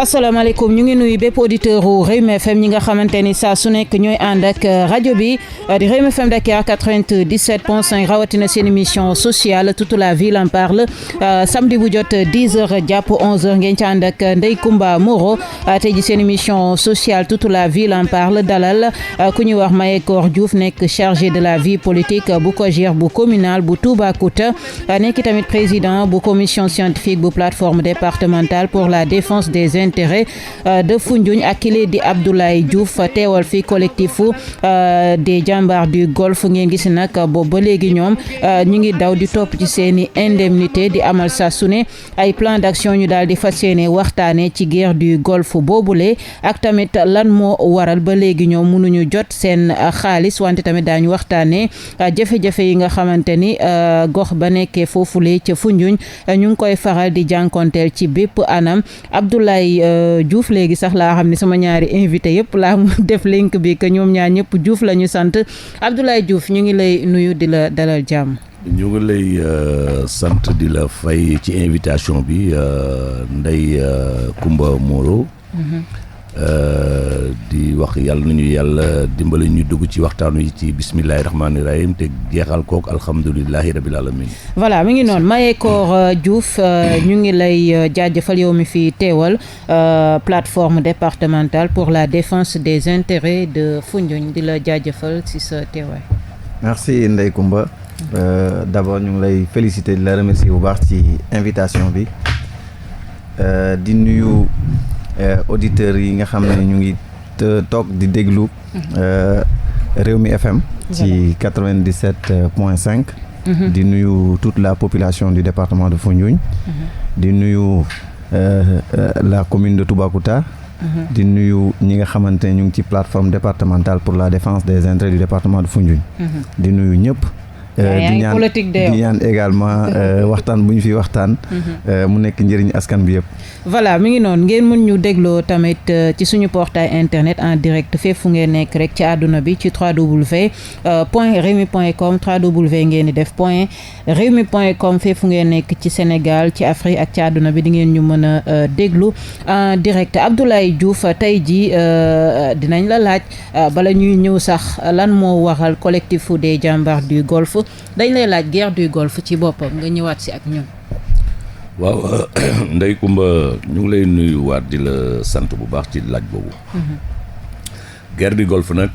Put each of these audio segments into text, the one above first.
asalaamaaleykum ñu ngi nuyu bépp auditeur u Rewmi FM ñi nga xamante ni saa su nekk ñooy ànd ak rajo bi di Rewmi FM Dakar 97.5 rawatina seen émission sociale toute la ville en parle samedi bu jot 10h jàpp 11h ngeen ci ànd ak Ndeye Comba Moreau tey ji seen émission sociale toute la ville en parle dalal ku ñuy wax Mayekor Diouf nekk chargé de la vie politique bu COJER bu communal bu Toubacouta nekk tamit président bu commission scientifique bu plateforme départementale pour la défense des intérêts de Foundiougne ak kile di Abdoulaye Diouf teewal fi collectifu des jàmbaar du golfe ngeen gis nag boobu ba léegi ñoom ñu ngi daw di topp ci seeni indemnité di amal saa su ne ay plan d'action ñu daal di fas yéene waxtaane ci guerre du golfe boobule ak tamit lan moo waral ba léegi ñoom mënuñu jot seen xaalis wante tamit daañu waxtaane jafe-jafe yi nga xamante ni gox ba nekkee foofule ca Foundiougne ñu ngi koy faral di jànkonteel ci bépp anam Abdoulaye Diouf léegi sax laa xam ne sama ñaari invité yëpp laa mu def link bi que ñoom ñaar ñëpp Diouf la ñu sant Abdoulaye Diouf ñu ngi lay nuyu di la dalal jàmm. ñu ngi lay sant di la fay ci invitation bi Ndeye Comba Moreau. di wax yàlla nañu yàlla dimbali ñu dugg ci waxtaanu yi ci bismillahi rahmaani rahim te jeexal kook alhamdulilahi rabil alamin. voilà mi ngi noonu Mayekor Diouf ñu ngi lay jaajëfal yow mi fi teewal plateforme départementale pour la défense des intérêts de Foundiougne di la jaajëfal ci sa teewaay. merci Ndeye Comba d'abord ñu ngi lay féliciter di la remercier bu baax ci invitation bi di nuyu. Auditeurs yi nga xam ne ñu ngi toog di déglu Rewmi FM ci 97.5 di nuyu toute la population du département de Foundiougne di nuyu la commune de Toubacouta di nuyu ñi nga xamante ne ñu ngi ci plateforme départementale pour la défense des intérêts du département de Foundiougne di nuyu ñëpp di ñaan également waxtaan bu ñu fi waxtaan mu nekk njëriñ askan bi yëpp. voilà mi ngi noonu ngeen mën ñu dégloo tamit ci suñu portail internet en direct fépp fu ngeen nekk rek ci àdduna bi ci www.rewmi.com www ngeen di def .rewmi.com fépp fu ngeen nekk ci Sénégal ci Afrique ak ci àdduna bi di ngeen ñu mën a déglu en direct Abdoulaye Diouf tey jii dinañ la laaj bala ñuy ñëw sax lan moo waral collectif des jàmbaar du golfe dañ lay laaj guerre du golfe ci boppam nga ñëwaat si ak ñun. waaw Ndeye Comba ñu ngi lay nuyuwaat di la sant bu baax ci laaj boobu. guerre du golfe nag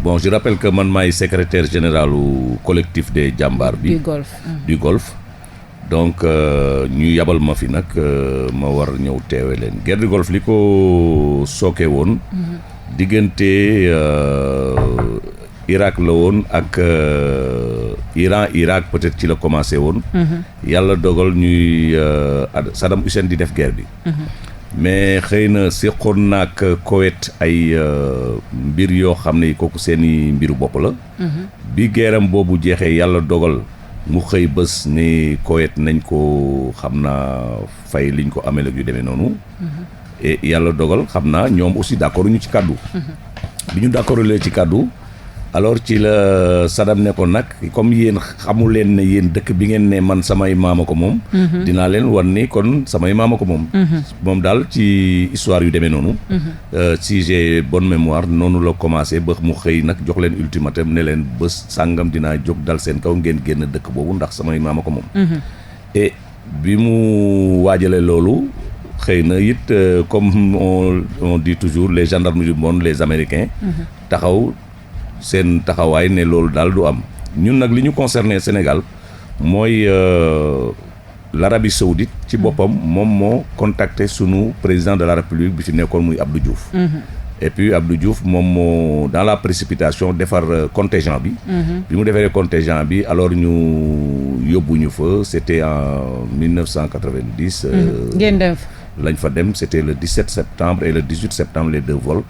bon je rappelle que man maay secrétaire général u collectif des jàmbaar bi. du golfe donc ñu yabal ma fi nag ma war ñëw teewe leen guerre du golfe li ko sooke woon. diggante. Irak la woon ak Irak peut-être ci la commencé woon. yàlla dogal ñuy Saddam Hussein di def guerre bi. mais xëy na seqoon na ak Koweït ay mbir yoo xam ne kooku seeni mbiru bopp la. bi guerram boobu jeexee yàlla dogal mu xëy bés ni Koweït nañ ko xam naa fay liñ ko amee yu demee noonu. et yàlla dogal xam naa ñoom aussi d'accord ñu ci kàddu. bi ñu d'accordlee ci kàddu. alors ci la Saddam ne ko nag comme yéen xamu leen ne yéen dëkk bi ngeen ne man samay maama ko moom. dinaa leen wan ni kon samay maama ko moom. moom daal ci histoire yu demee noonu. si j'ai bonne mémoire noonu la commencé ba mu xëy nag jox leen ultimatum ne leen bés sàngam dinaa jóg dal seen kaw ngeen génn dëkk boobu ndax samay maama ko moom. et bi mu waajalee loolu xëy na it comme on dit toujours les gendarmes du monde les Américains. taxaw. seen taxawaay ne loolu daal du am ñun nag li ñu concerné Sénégal mooy l'Arabie Saoudite ci boppam moom moo contacté sunu président de la République bi fi nekkoon muy Abdou Diouf. et puis Abdou Diouf moom moo dans la précipitation defar contingent bi. bi mu defee contingent bi alors ñu yóbbu ñu fa c'était en 1990. ngeen def. lañ fa dem c'était le 17 septembre et le 18 septembre les deux vols.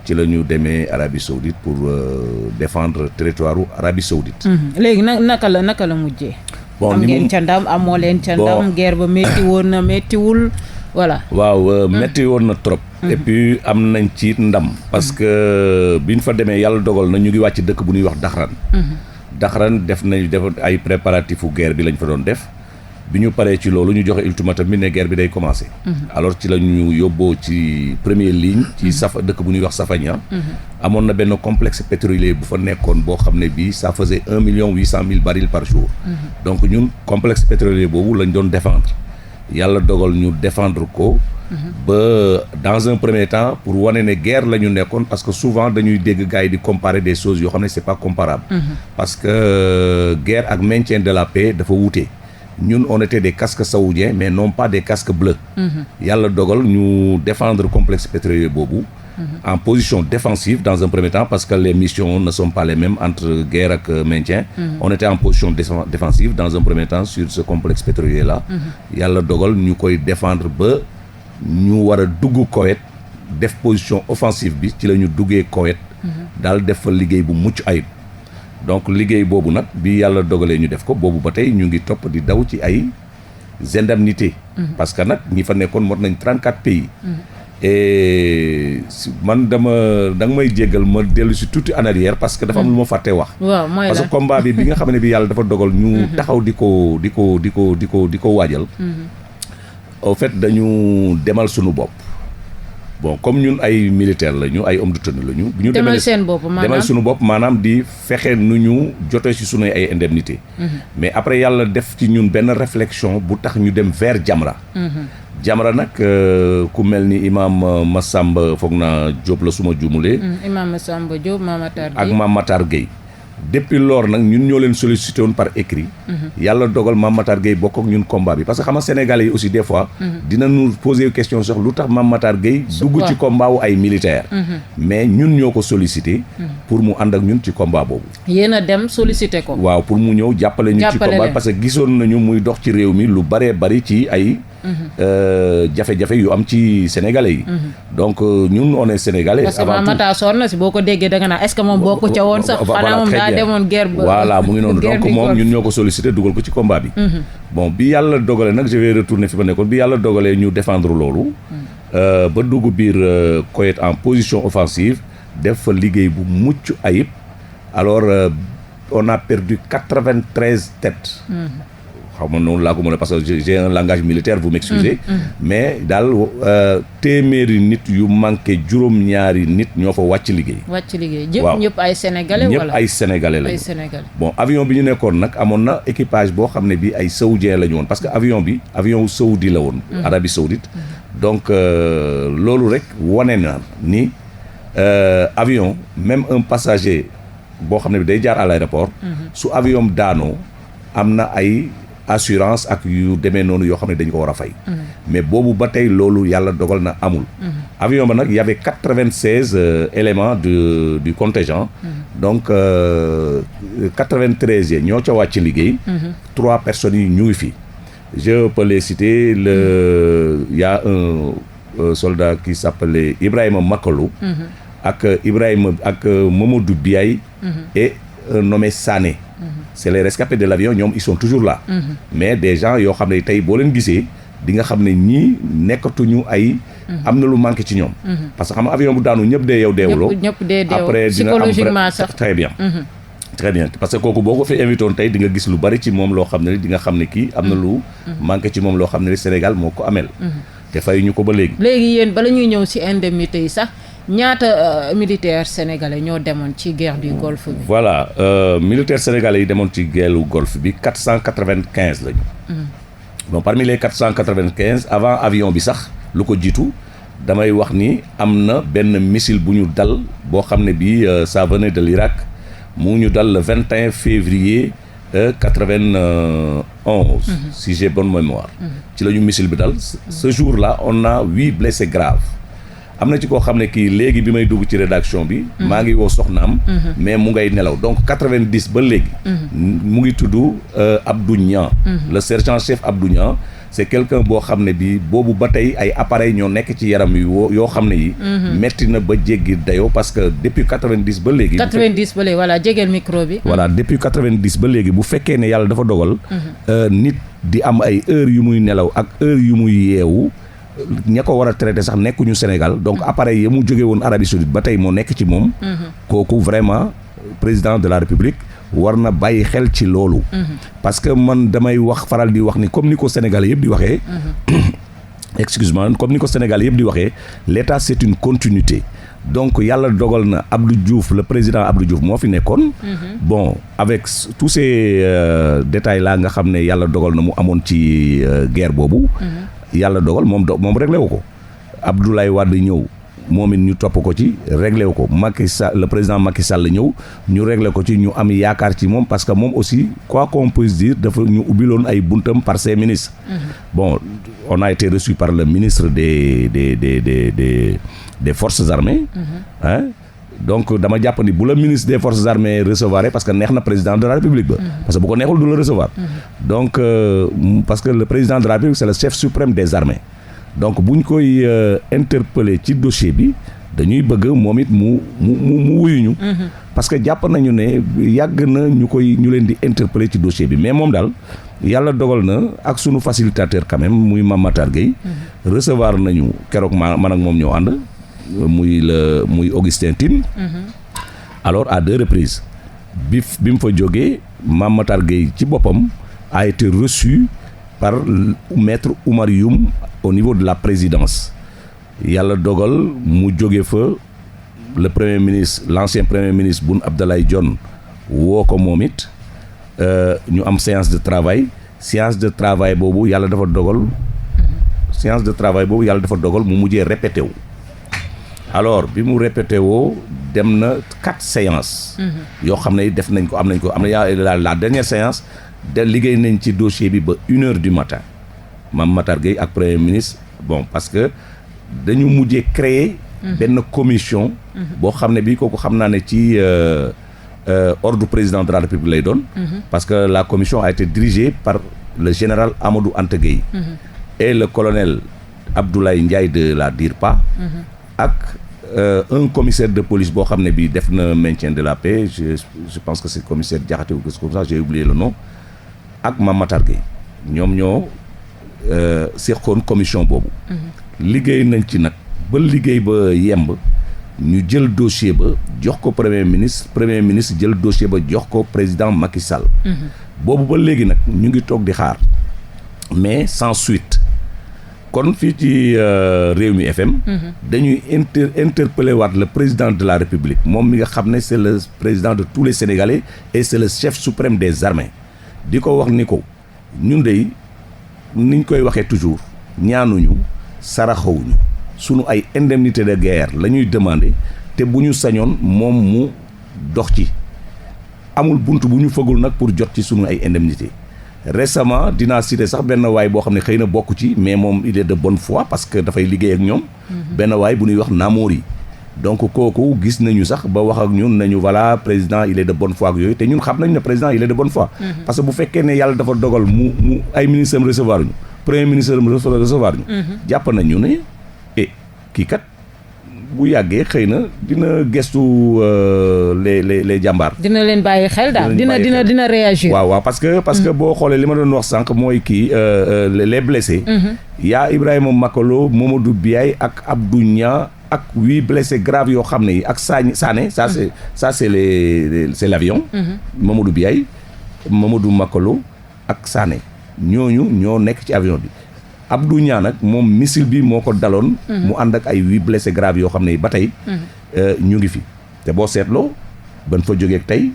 ci la ñu demee Arabie Saoudite pour défendre territoire u Arabie Saoudite. léegi naka la mujjee. bon am ngeen ca ndam amoo leen ca ndam guerre ba métti woon na méttiwul voilà. waaw métti woon na trop. et puis am nañ ci ndam. parce que bi ñu fa demee yàlla dogal na ñu ngi wàcc dëkk bu ñuy wax Daxran. Daxran def ay préparatifs u guerre bi lañ fa doon def. bi ñu paree ci loolu ñu joxe ultimatum bi ne guerre bi day commencer. alors ci la ñu yóbboo ci première ligne. ci dëkk bu ñuy wax Safania. amoon na benn complexe pétrolier bu fa nekkoon boo xam ne bii ça faisait 1,8 million barils par jour. donc ñun complexe pétrolier boobu lañ doon défendre yàlla dogal ñu défendre ko. ba dans un premier temps pour wane ne guerre la ñu nekkoon parce que souvent dañuy dégg gars yi di comparer des choses yoo xam ne c'est pas comparable. parce que guerre ak maintien de la paix dafa wuute. ñun on était des casques saoudiens mais non pas des casques bleus. yàlla dogal ñu défendre complexe pétrolier boobu. en position défensive dans un premier temps parce que les missions ne sont pas les mêmes entre guerre ak maintien. On était en position défensive dans un premier temps sur ce complexe pétrolier là. yàlla dogal ñu koy défendre ba ñu war a dugg Koweït def position offensive bi ci la ñu duggee Koweït. daal def fa liggéey bu mucc ayib. donc liggéey boobu nag bi yàlla dogalee ñu def ko boobu ba tey ñu ngi topp di daw ci ay indemnités. parce que nag ñi fa nekkoon mot nañ 34 pays. et man da nga may jéggal ma dellu si tuuti en arrière parce que dafa am lu ma fàttee wax. waaw mooy parce que combat bi nga xam ne bi yàlla dafa dogal ñu taxaw di ko waajal. au fait dañu demal sunu bopp. bon comme ñun ay militaire lañu ay homme de tenue lañu. bu ñu demal seen bopp maanaam demal sunu bopp maanaam di fexe nu ñu jotee si sunu ay indemnité mais après yàlla def ci ñun benn réflexion bu tax ñu dem vers Jamra. Jamra nag ku mel ni imam Massamba foog naa Diop la suma juumulee. imam Massamba Diop Mamatar Gueye ak Mamatar Gueye. depuis lors nag ñun ñoo leen sollicité woon par écrit. yàlla dogal Mamatar Gueye bokk ak ñun combat bi parce que xam nga sénégalais yi aussi des fois. dinañu poser question sax lu tax Mamatar Gueye dugg ci combat wu ay militaires. mais ñun ñoo ko sollicité. pour mu ànd ak ñun ci combat boobu. yéen a dem sollicité ko. waaw pour mu ñëw jàppale ñu ci combat parce que gisoon nañu muy dox ci réew mi lu baree bari ci ay. jafe-jafe yu am ci sénégalais yi. donc ñun on est sénégalais. parce que Mamatar sonn na si boo ko déggee da nga naan est-ce que moom bokku ca woon sax. xanaa moom daa demoon guerre ba. voilà mu ngi noonu donc moom ñun ñoo ko sollicité dugal ko ci combat bi. bon bi yàlla dogalee nag je vais retourner fi ma nekkoon bi yàlla dogalee ñu défendre loolu. ba dugg biir Koweït en position offensive def fa liggéey bu mucc ayib alors on a perdu 93 têtes. xaw ma noonu laa ko mën a parce que j'ai un langage militaire vous m'excusez. mais daal téeméeri nit yu manqué juróom-ñaari nit ñoo fa wàcc liggéey. wàcc liggéey ñëpp ay sénégalais wala ñëpp ay sénégalais lañu. ay sénégalais bon avion bi ñu nekkoon nag amoon na équipage boo xam ne bi ay saoudien la ñu woon parce que avion bi avion saoudi la woon. Arabie saoudite. donc loolu rek wane na ni avion même un passager boo xam ne bi day jaar à l'aéroport. su avion daanoo am na ay. assurance ak yu demee noonu yoo xam ne dañu ko war a fay. mais boobu ba tey loolu yàlla dogal na amul. avion ba nag y avait 96 éléments du contingent. donc 93 yi ñoo ca wàcc liggéey. 3 personnes yi ñu ngi fi. je peux les citer y a un soldat qui s'appelait Ibrahima Makalou. ak Mamadou Biaye. et un nommé Sané. c'est les rescapés de l'avion ñoom ils sont toujours là. mais des gens yoo xam ne tey boo leen gisee di nga xam ne ñii nekkatuñu ay. am na lu manqué ci ñoom. parce que xam nga avion bu daanu ñëpp dee yow deewuloo. ñëpp dee deewul après dina am psychologiquement sax très bien. très bien parce que kooku boo ko fi invité woon tey di nga gis lu bari ci moom loo xam ne di nga xam ne kii am na lu manqué ci moom loo xam ne Sénégal moo ko amel. te fay ñu ko ba léegi. léegi yéen bala ñuy ñëw ci indemnité yi sax. ñaata militaires sénégalais ñoo demoon ci guerre du Golfe bi. voilà militaires sénégalais yi demoon ci guerre du Golfe bi 495 lañu. bon parmi les 495 avant avion bi sax lu ko jiitu damay wax ni am na benn missile bu ñu dal boo xam ne bii ça venait de l'Irak mu ñu dal le 21 février 91. si j'ai bonne mémoire. ci la ñu missile bi dal ce jour-là on a 8 blessés graves. am na ci koo xam ne kii léegi bi may dugg ci rédaction bi. maa ngi woo soxnaam. mais mu ngay nelaw donc 90 ba léegi. mu ngi tudd Abdou Niang. le sergent chef Abdou Niang c'est quelqu'un boo xam ne bi boobu ba tey ay appareils ñoo nekk ci yaram yi yoo xam ne yi. metti na ba jéggi dayoo parce que depuis 90 ba léegi. 90 ba léegi voilà jégeel micro bi. voilà depuis 90 ba léegi bu fekkee ne yàlla dafa dogal. nit di am ay heures yu muy nelaw ak heures yu muy yeewu. ña ko war a traité sax nekkuñu Sénégal donc appareil yi mu jóge woon Arabie Saoudite ba tey moo nekk ci moom. kooku vraiment président de la République war na bàyyi xel ci loolu. parce que man damay faral di wax ni comme ni ko Sénégalais yëpp di waxee. excuse-moi comme ni ko Sénégalais yëpp di waxee l'État c'est une continuité. donc yàlla dogal na Abdou Diouf le président Abdou Diouf moo fi nekkoon. bon avec tous ces détails là nga xam ne yàlla dogal na mu amoon ci guerre boobu. yàlla dogal moom réglé wu ko. Abdoulaye Wade ñëw moom it ñu topp ko ci réglé wu ko Macky Sall le président Macky Sall ñëw ñu réglé ko ci ñu am yaakaar ci moom parce que moom aussi quoi qu'on puisse dire dafa ñu ubbiloon ay buntam par ses ministres. bon on a été reçu par le ministre des forces armées. Hein? donc dama jàpp ni bu la ministre des forces armées recevoir parce que neex na président de la République ba. parce que bu ko neexul du la recevoir. donc parce que le président de la République c'est le chef suprême des armées. donc bu ñu koy interpeller ci dossier bi dañuy bëgg moom it mu wuyuñu. parce que jàpp nañu ne yàgg na ñu leen di interpeller ci dossier bi mais moom daal yàlla dogal na ak sunu facilitateur quand même muy Mame Matar Gueye. recevoir nañu keroog man ak moom ñoo ànd muy Augustin Tine. alors à 2 reprises bi mu fa jógee Mame Matar Gueye ci boppam a été reçu par maître Oumar Youm au niveau de la présidence yàlla dogal mu jóge fa le premier ministre l'ancien premier ministre Boun Abdallah Dionne woo ko moom it ñu am séance de travail boobu yàlla dafa dogal mu mujjee répété wu. alors bi mu répété woo dem na 4 séances. yoo xam ne def nañ ko am na la dernière séance de liggéey nañ ci dossier bi ba 1h du matin Mame Matar Gueye ak premier ministre bon parce que dañu mujjee créer benn commission boo xam ne bi kooku xam naa ne ci ordre président de la République lay doon parce que la commission a été dirigée par le général Amadou Anta Gueye et le colonel Abdoulaye Ndiaye de la DIRPA ak un commissaire de police boo xam ne bi def na maintien de la paix je pense que c'est commissaire Diakhaté ou quelque chose comme ça j'ai oublié le nom ak Mame Matar Gueye ñoom ñoo seqoon commission boobu liggéey nañ ci nag ba liggéey ba yemb ñu jël dossier ba jox ko premier ministre jël dossier ba jox ko président Macky Sall boobu ba léegi nag ñu ngi toog di xaar mais sans suite kon fii ci Rewmi FM dañuy interpeller waat le président de la République moom mi nga xam ne c'est le président de tous les Sénégalais et c'est le chef suprême des armées di ko wax ni ko ñun dey niñ koy waxee toujours ñaanuñu saraxawuñu sunu ay indemnité de guerre la ñuy demander te bu ñu sañoon moom mu dox ci amul bunt bu ñu fëgul nag pour jot ci sunu ay indemnité récemment dinaa citer sax benn waay boo xam ne xëy na bokk ci mais moom il est de bonne foi parce que dafay liggéey ak ñoom benn waay bu ñuy wax Namori donc kooku gis nañu sax ba wax ak ñun nañu voilà président il est de bonne foi ak yooyu te ñun xam nañu ne président il est de bonne foi parce que bu fekkee ne yàlla dafa dogal mu ay ministre am recevoir ñu premier ministre am recevoir ñu jàpp nañu ne kii kat bu yàggee xëy na dina gestu les jàmbaar. dina leen bàyyi xel daal dina réagir. waaw parce que boo xoolee li ma doon wax sànq mooy kii les blessés. yaa Ibrahima Makolo Mamadou Biaye ak Abdou Nia ak 8 blessés graves yoo xam ne yi ak Sané ça c'est l'avion. Mamadou Biaye Mamadou Makolo ak Sané ñooñu ñoo nekk ci avion bi. Abdou Nia nag moom missile bi moo ko daloon. mu ànd ak ay 8 blessés graves yoo xam ne ba tey. ñu ngi fi te boo seetloo ban fa jógee tey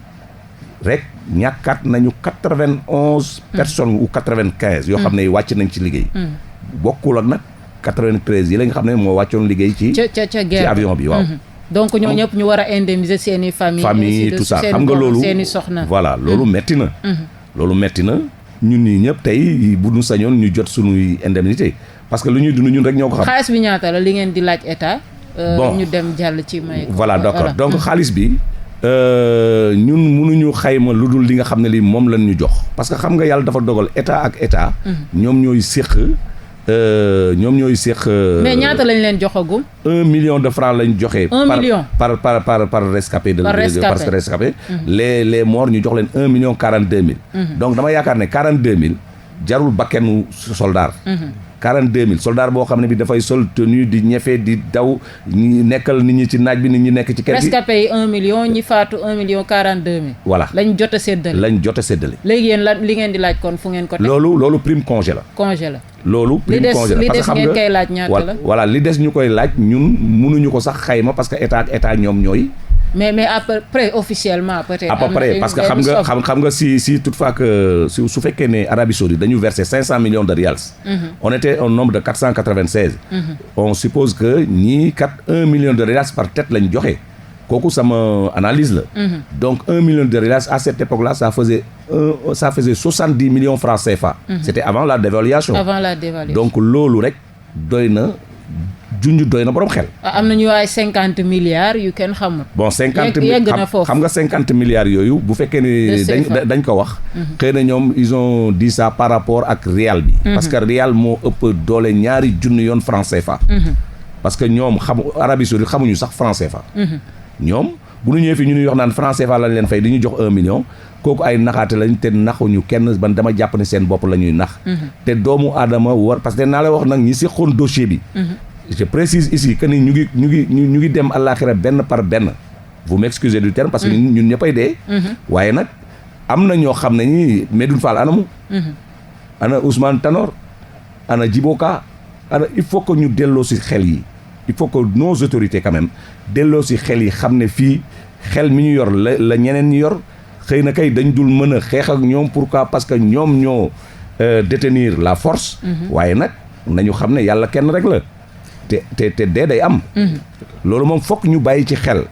rek ñàkkaat nañu 91 personnes ou 95 yoo xam ne wàcc nañ ci liggéey. bokkul ak nag 93 yi la nga xam ne moo wàccoon liggéey ci. ci avion bi waaw. donc ñoo ñëpp ñu war a indemniser seeni famille tout ça xam nga loolu seeni soxna. voilà loolu metti na. loolu metti na. ñun ñii ñëpp tey bu ñu sañoon ñu jot suñuy indemnité parce que lu ñuy dund ñun rek ñoo ko xam. xaalis bi ñaata la li ngeen di laaj état. ñu dem jàll ci may. voilà d'accord donc xaalis bi ñun mënuñu xayma lu dul li nga xam ne lii moom lañ ñu jox. parce que xam nga yàlla dafa dogal état ak état. ñoom ñooy séq. mais ñaata lañ leen joxagum. 1 million de francs lañ joxe. 1 million par rescapé. par rescapé. les morts ñu jox leen 1 million 42 mille. donc dama yaakaar ne 42 000 jarul bakkenu soldat. 42 000 soldat boo xam ne bi dafay sol tenue di ñefe di daw ñi nekkal nit ñi ci naaj bi nit ñi nekk ci kër gi. rescapé yi 1 million ñi faatu 1 million 42 000. voilà lañ jot a séddale. léegi yéen li ngeen di laaj kon fu ngeen ko teg. loolu prime congé la. loolu prime congé la parce que xam nga li des ngeen koy laaj ñaata la. voilà li des ñu koy laaj ñun mënuñu ko sax xayma parce que état ñoom ñooy. mais à peu près officiellement peut-être. à peu près parce que xam nga si toutefois que su fekkee ne Arabie Saoudite dañu versé 500 millions de rials. On était au nombre de 496. On suppose que ñii 1 million de rials par tête lañ joxe. kooku sama analyse la. Donc 1 million de rials à cette époque-là ça faisait 70 millions francs CFA. C'était avant la dévaluation. Donc loolu rek doy na. junj doy na borom xel. am nañu ay 50 milliards yu kenn xamul. bon 50 xam nga 50 milliards yooyu bu fekkee ne dañ ko wax. xëy na ñoom ils ont dit ça par rapport ak rial bi. parce que rial moo ëpp doole ñaari junni yoon franc CFA. parce que ñoom Arabie Saoudite xamuñu sax franc CFA. ñoom bu ñu ñëwee fii ñu ñuy wax naan franc CFA lañ leen fay di ñu jox 1 million kooku ay naxaate lañ te naxuñu kenn ban dama jàpp ne seen bopp la ñuy nax. te doomu aadama war parce que naa la wax nag ñi si xoon dossier bi. Je précise ici que ni ñu ngi dem àllaaxira benn par benn vous m'excusez du terme parce que ñun ñëppay dee. waaye nag am na ñoo xam ne ñi Medoune Fall anamu. ana Ousmane Tanor ana Djiboka il faut que ñu delloo si xel yi il faut que nos autorités quand même delloo si xel yi xam ne fii xel mi ñu yor la ñeneen ñi yor xëy na kay dañ dul mën a xeex ak ñoom pourquoi parce que ñoom ñoo détenir la force. waaye nag nañu xam ne yàlla kenn rek la. te dee day am. loolu moom fokk ñu bàyyi ci xel.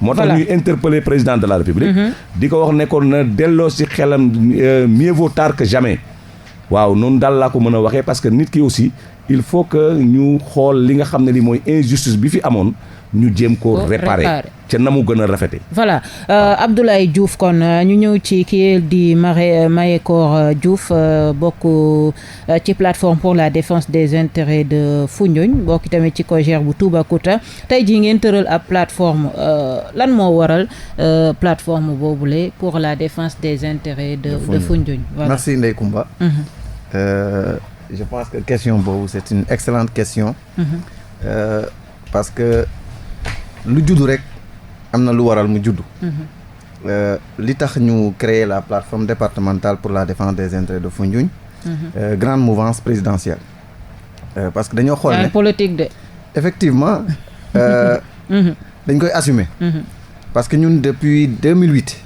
moo tax ñuy interpeller président de la république. di ko wax nekkoon na delloo si xelam mieux vaut tard que jamais. waaw noonu daal laa ko mën a waxee parce que nit ki aussi il faut que ñu xool li nga xam ne li mooy injustice bi fi amoon ñu jéem ko réparer ca na mu gën a rafete voilà Abdoulaye Diouf kon ñu ñëw ci kii di Mayekor Diouf bokk ci plateforme pour la défense des intérêts de Foundiougne bokk tamit ci COJER bu Toubacouta tey jii ngeen tëral ab plateforme lan moo waral plateforme boobule pour la défense des intérêts de Foundiougne. Voilà. Merci Ndeye Comba. Je pense que question boobu c'est une excellente question. Parce que lu juddu rek am na lu waral mu juddu. Li tax ñu créer la plateforme départementale pour la défense des intérêts de Foundiougne. Grande mouvance présidentielle. Parce que dañoo xool ne politique de. effectivement dañ koy assumer. Parce que ñun depuis 2008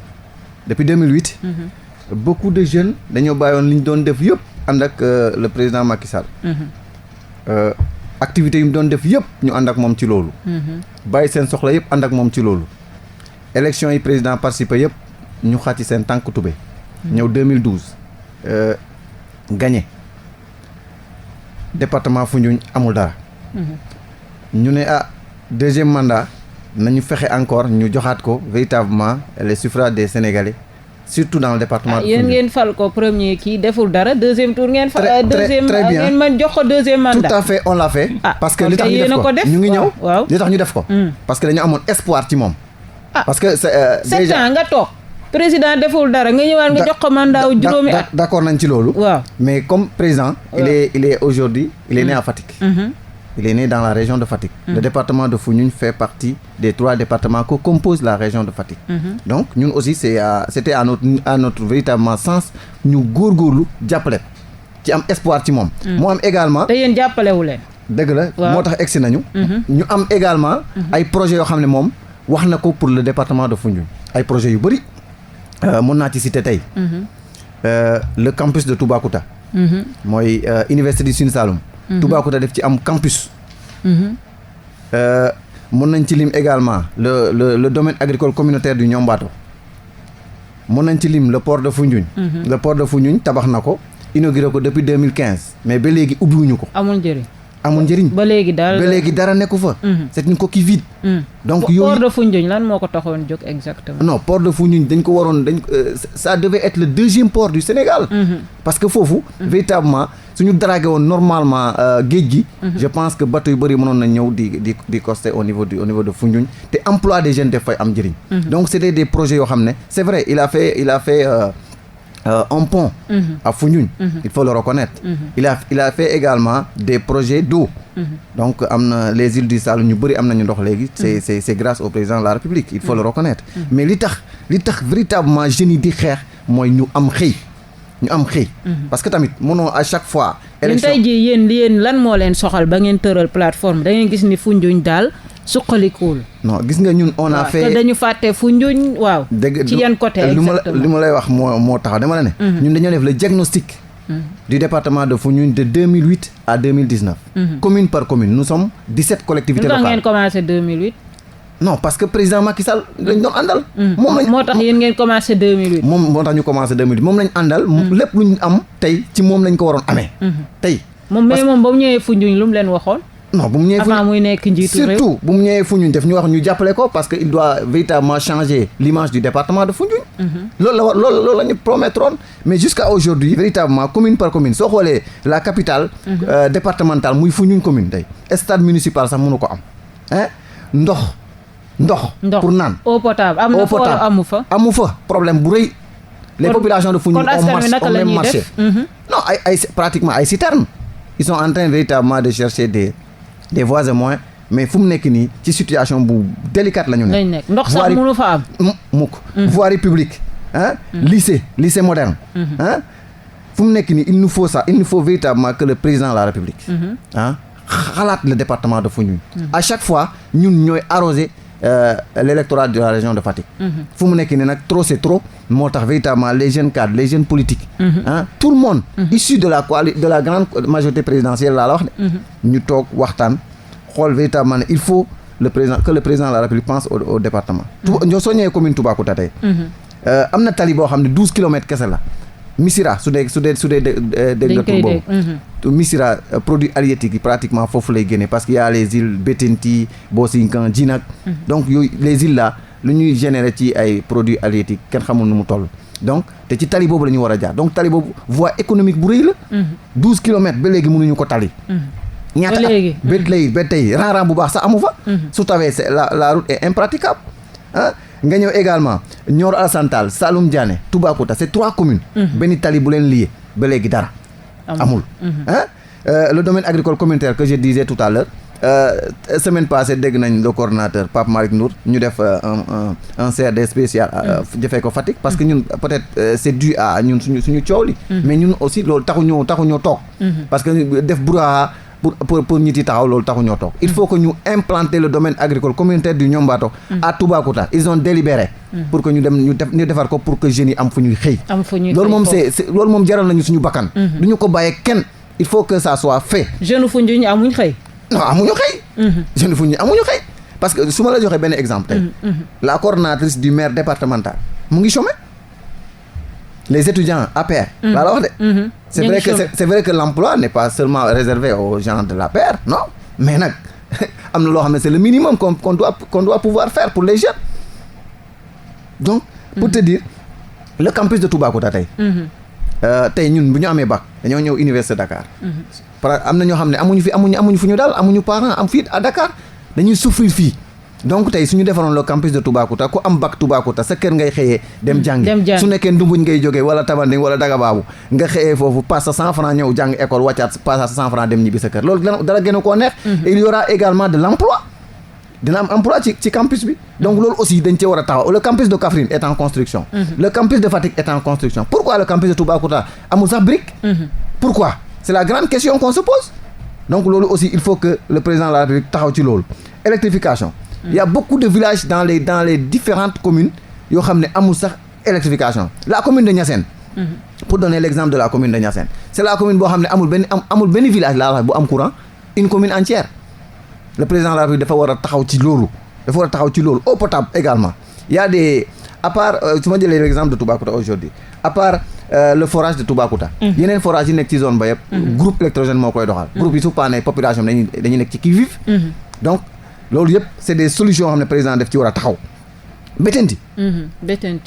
beaucoup de jeunes dañoo bàyyoon li ñu doon def yëpp ànd ak le président Macky Sall. activités yi mu doon def yëpp ñu ànd ak moom ci loolu. bàyyi seen soxla yëpp ànd ak moom ci loolu. élection yi président participé yëpp ñu xàcc seen tànk tubé. ñëw 2012. gagné département Foundiougne amul dara. ñu ne deuxième mandat nañu fexe encore ñu joxaat ko véritablement les suffrages des Sénégalais. surtout dans le département de Foundiougne. yéen ngeen fal ko premier kii deful dara deuxième tour ngeen fal. deuxième très bien ngeen man jox ko deuxième mandat. tout à fait on l'a fait. parce que li tax ñu def ko ñu ngi ñëw. waaw li tax ñu def ko. parce que dañu amoon espoir ci moom. parce que sept ans nga toog. président deful dara nga ñëwaat nga jox ko mandat wu juróomi at. d'accord nañ ci loolu. waaw mais comme président. il est aujourd'hui il est né à Fatick. Il est né dans la région de Fatick. Le département de Foundiougne fait partie des 3 départements que compose la région de Fatick. Donc ñun aussi c'était à notre véritablement sens ñu góorgóorlu jàppale ci am espoir ci moom. mu am également. te yéen jàppalewu leen. dëgg la moo tax egsi nañu. ñu am également. ay projets yoo xam ne moom wax na ko pour le département de Foundiougne. ay projets yu bëri mën naa ci citer tey. Le campus de Toubacouta. mooy université du Sine Saloum. Toubacouta def ci am campus. mën nañ ci lim également le domaine agricole communautaire du Niombato. mën nañ ci lim le port de Foundiougne. Le port de Foundiougne tabax na ko inauguré ko depuis 2015 mais ba léegi ubbiwuñu ko. amul njëriñ. amul njëriñ. ba léegi dara nekku fa. c'est une coquille vide. donc yooyu port de Foundiougne lan moo ko taxoon jóg exactement. non port de Foundiougne dañ ko waroon ça devait être le deuxième port du Sénégal. parce que foofu. véritablement suñu dragué woon normalement géej gi. je pense que bateau yu bëri mënoon na ñëw di coster au niveau de Foundiougne te emploi des jeunes daf fay am njëriñ. donc c'était des projets yoo xam ne c'est vrai il a fait un pont à Foundiougne, il faut le reconnaître. Il a fait également des projets d'eau. Donc am na les îles du Saloum ñu bëri am nañu ndox léegi. C'est grâce au président de la République, il faut le reconnaître. Mais li tax véritablement jeunes yi di xeex mooy ñu am xëy. Parce que tamit mënoo à chaque fois. élection tey jii yéen lan moo leen soxal ba ngeen tëral plateforme da ngeen gis ni Foundiougne daal suqalikuwul. non gis nga ñun on a fait. te dañu fàtte Foundiougne waaw. ci yan côté exactement li ma lay wax moo taxaw dama la ne. ñun dañoo def le diagnostic. Du département de Foundiougne de 2008 à 2019. Commune par commune nous sommes 17 collectivités locales. ngeen commencé 2008. non parce que président Macky Sall lañ doon àndal. moo tax yéen ngeen commencé 2008. moo tax ñu commencé 2008 moom lañ àndal. lépp lu ñu am tey ci moom lañ ko waroon amee. tey. moom ba mu ñëwee Foundiougne lu mu leen waxoon. non bu mu ñëwee avant muy nekk njiitu réew surtout bu mu ñëwee Foundiougne def ñu wax ñu jàppale ko parce que il doit véritablement changer l'image du département de Foundiougne. loolu la ñu promettroon mais jusqu'à aujourd'hui véritablement commune par commune soo xoolee la capitale départementale muy Foundiougne commune tey stade municipal sax mënu ko am ndox pour naan eau potable amu fa problème bu rëy. Les populations de Foundiougne ont même marché. Non ay pratiquement ay citernes. Ils sont en train véritablement de chercher des voies et moyens mais fu mu nekk nii ci situation bu délicate la ñu nekk. ndox sax mënu fa am. mukk voirie publique lycée moderne fu mu nekk nii il nous faut véritablement que le président de la République xalaat le département de Foundiougne. À chaque fois ñun ñooy arroser l'électorat de la région de Fatick. fu mu nekk nii nag trop c'est trop moo tax véritablement les jeunes cadres les jeunes politiques tout le monde issu de la grande majorité présidentielle laa la wax de ñu toog waxtaan xool véritablement ne il faut que le président de la République pense au département soo ñëwee commune Toubacouta tey am na tali boo xam ne 12 kilomètres kese la Missirah su dee dégg nga tur boobu Missirah produit halieutique yi pratiquement foofu lay génne parce que y a les îles Bettenty Bosinkan Djinak donc yooyu les îles là lu ñuy générer ci ay produits halieutiques kenn xamul nu mu toll donc te ci tali boobu la ñu war a jaar donc tali boobu voie économique bu rëy la 12 kilomètres ba léegi mënuñu ko tali ñaata ba tey ran bu baax sax amu fa su tawee la route est impraticable nga ñëw également Nioro Alassane Tall Saloum Diané Toubacouta c'est 3 communes benn tali bu leen lié ba léegi dara amul le domaine agricole communautaire que je disais tout à l'heure semaine passée dégg nañ le coordonnateur Pape Malick Ndour ñu def un CRD spécial jëfee ko Fatick parce que ñun peut-être c'est dû à ñun suñu coow li mais ñun aussi loolu taxuñoo toog parce que def brouhaha pour ñi ti taxaw loolu taxuñoo toog il faut que ñu implanter le domaine agricole communautaire du Niombato à Toubacouta ils ont délibéré pour que ñu defar ko pour que jeunes yi am fu ñuy xëy loolu moom loolu moom jaral nañu suñu bakkan du ñu ko bàyyee kenn il faut que ça soit fait jeune Foundiougne amuñ xëy non amuñu xëy jeune Foundiougne amuñu xëy parce que su ma la joxee benn exemple tey la coordonnatrice du maire départemental mu ngi chômer les étudiants APR laa la wax de c'est vrai que l'emploi n'est pas seulement réservé aux gens de l'APR non mais nag am na loo xam ne c'est le minimum qu'on doit pouvoir faire pour les jeunes donc pour te dire le campus de Toubacouta tey ñun bu ñu amee bac dañoo ñëw université Dakar am na ñoo xam ne amuñu fu ñu daal amuñu parent am fii à Dakar dañuy souffrir fii donc tey suñu defaroon le campus de Toubacouta ku am bac Toubacouta sa kër ngay xëyee dem jàngi su nekkee Ndumbuñ ngay jógee wala Tabanding wala Dagabaabu nga xëyee foofu passe 100 francs ñëw jàng école wàccaat passe 100 francs dem ñibbi sa kër loolu dara gën a koo neex et il y aura également de l'emploi dina am emploi ci campus bi donc loolu aussi dañ cee war a taxaw le campus de Kaffrine est en construction le campus de Fatick est en construction pourquoi le campus de Toubacouta amul sax brique pourquoi c'est la grande question qu'on se pose donc loolu aussi il faut que le président de la République taxaw ci loolu électrification il y a beaucoup de villages dans les différentes communes yoo xam ne amul sax électrification la commune de Niassène pour donner l'exemple de la commune de Niassène c'est la commune boo xam ne amul benn village laa wax bu am courant une commune entière le président de la République dafa war a taxaw ci loolu eau potable également il y a des à part su ma jëlee l'exemple de Toubacouta aujourd'hui à part le forage de Toubacouta yeneen forage yi nekk ci zone ba yëpp groupe électrogène moo koy doxal groupe yi su paane population dañuy nekk ci qui vive donc loolu yëpp c'est des solutions yoo xam ne président def ci war a taxaw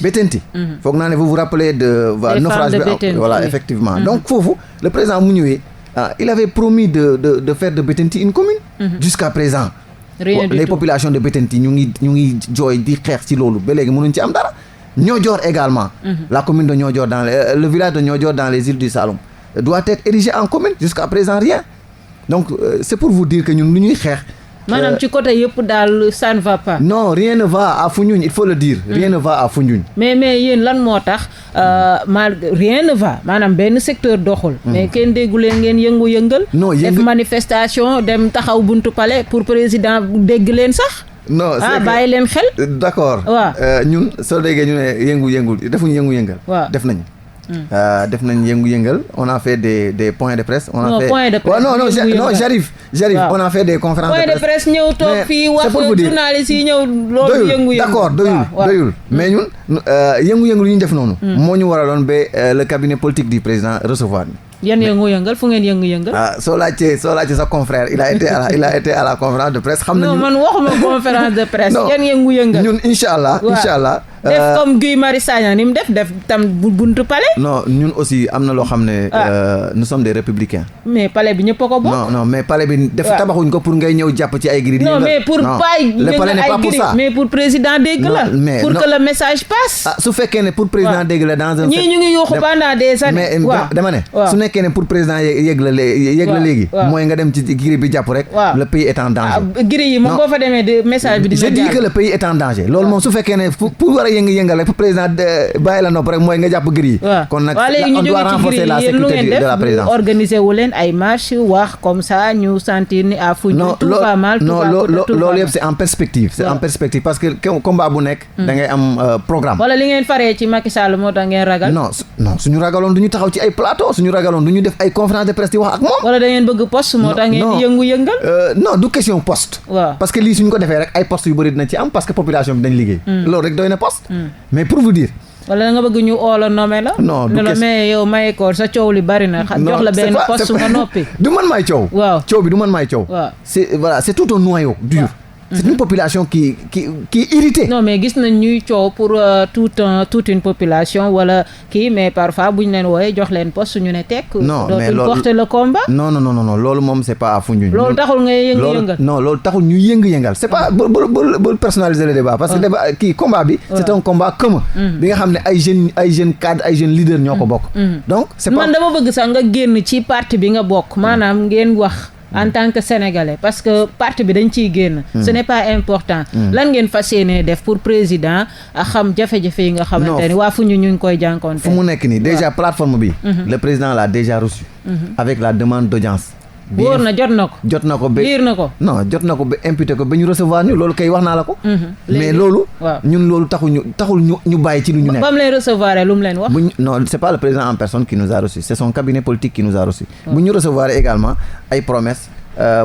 Bettenty foog naa ne vous vous rappelez de naufrage bi voilà effectivement donc foofu le président mu ñëwee il avait promis de faire de Bettenty une commune jusqu'à présent les populations de Bettenty ñu ngi jooy di xeex ci loolu ba léegi mënuñ ci am dara Niodior également. La commune de Niodior le village de Niodior dans les îles du Saloum doit être érigé en commune. Jusqu'à présent rien. Donc c'est pour vous dire que ñun lu ñuy xeex. maanaam ci côté yëpp daal ça ne va pas. Non, rien ne va à Foundiougne, il faut le dire. Rien ne va à Foundiougne. mais yéen lan moo tax rien ne va maanaam benn secteur doxul. mais kenn déggu leen ngeen yëngu-yëngal. non def manifestation dem taxaw buntu palais pour président dégg leen sax. non c'est bàyyi leen xel. d'accord. waaw ñun soo déggee ñu ne yëngu-yëngul defuñu yëngu-yëngal. waaw def nañu. def nañ yëngu-yëngal on a fait des points de presse. on a fait point de presse non j'arrive. waaw on a fait des conférences point de presse ñëw toog fii wax journaliste yi ñëw loolu yëngu-yëngu. d'accord doyul mais ñun yëngu-yëngu lu ñu def noonu. moo ñu waraloon ba le cabinet politique du président recevoir ñu. yan yëngu-yëngal fu ngeen yëngu-yëngal. soo laajtee sa confrère il a été à la conférence de presse. xam nañu non man waxuma conférence de presse. yan yëngu-yëngal ñun incha allah. def comme Guy Marius Sagna ni mu def tam buntu palais. non ñun aussi am na loo xam ne. nous sommes des républicains. mais palais bi ñëpp a ko bokk. non mais palais bi tabaxuñ ko pour ngay ñëw jàpp ci ay grilles. non mais pour pas yëngal ay grilles mais pour président dégg la. pour que le message passe. su fekkee ne pour président dégg la dans un. ñii ñu ngi yuuxu pendant des années. mais dama ne. su nekkee ne pour président yëg la léegi. mooy nga dem ci grille bi jàpp rek. le pays est en danger. grille yi moom boo fa demee message bi dina. je dis que le pays est en danger. loolu moom su fekkee ne pour war a yëngal rek président bàyyi la nopp rek mooy nga jàpp grille yi. kon nag on doit renforcer la sécurité de la présidence. organiser wu leen ay marche wax comme ça ñu sentir ni à Foundiougne tout va mal. non loolu yëpp c'est en perspective. c'est en perspective parce que combat bu nekk. da ngay am programme. wala li ngeen faree ci Macky Sall moo tax ngeen ragal. non suñu ragaloon du ñu taxaw ci ay plateau suñu ragaloon du ñu def ay conférence de presse di wax ak moom. wala da ngeen bëgg poste moo tax ngeen di yëngu-yëngal. non du question poste. parce que lii suñu ko defee rek ay poste yu bëri dina ci am parce que population bi dañ liggéey. loolu rek doy na poste. mais pour vous dire. wala da nga bëgg ñu oola nommé la. non du la mais yow maye ko sa coow li bari na. jox la benn poste nga noppi. du man maay coow. coow bi du man maay coow. c'est tout un noyau dur. c'est une population qui est irritée. non mais gis nañ ñuy coow pour toute une population wala kii mais parfois buñ leen wooyee jox leen poste ñu ne tekk. non mais loolu porter le combat. non loolu moom c'est pas à Foundiougne. loolu taxul ngay yëngu-yëngal. non loolu taxul ñu yëngu-yëngal c'est pas bul personnaliser le débat. parce que débat combat bi. c'est un combat commun. bi nga xam ne ay jeunes cadres ay jeunes leaders ñoo ko bokk. donc c'est pas man dama bëgg sax nga génn ci parti bi nga bokk maanaam ngeen wax. en tant que sénégalais parce que parti bi dañ ciy génn. ce n'est pas important. lan ngeen fas yéene def pour président a xam jafe-jafe yi nga xamante ni waa Foundiougne ñu ngi koy jànkoonte. fu mu nekk nii déjà plateforme bi. le président l'a déjà reçu. avec la demande d'audience. wóor na jot na ko ba liir na ko. non jot na ko ba imputé ko ba ñu recevoir ñu loolu kay wax naa la ko. mais loolu. ñun loolu taxul ñu bàyyi ci lu ñu nekk. ba mu leen recevoir lu mu leen wax. non c'est pas le président en personne qui nous a reçu c'est son cabinet politique qui nous a reçu. bu ñu recevoir également ay promesses.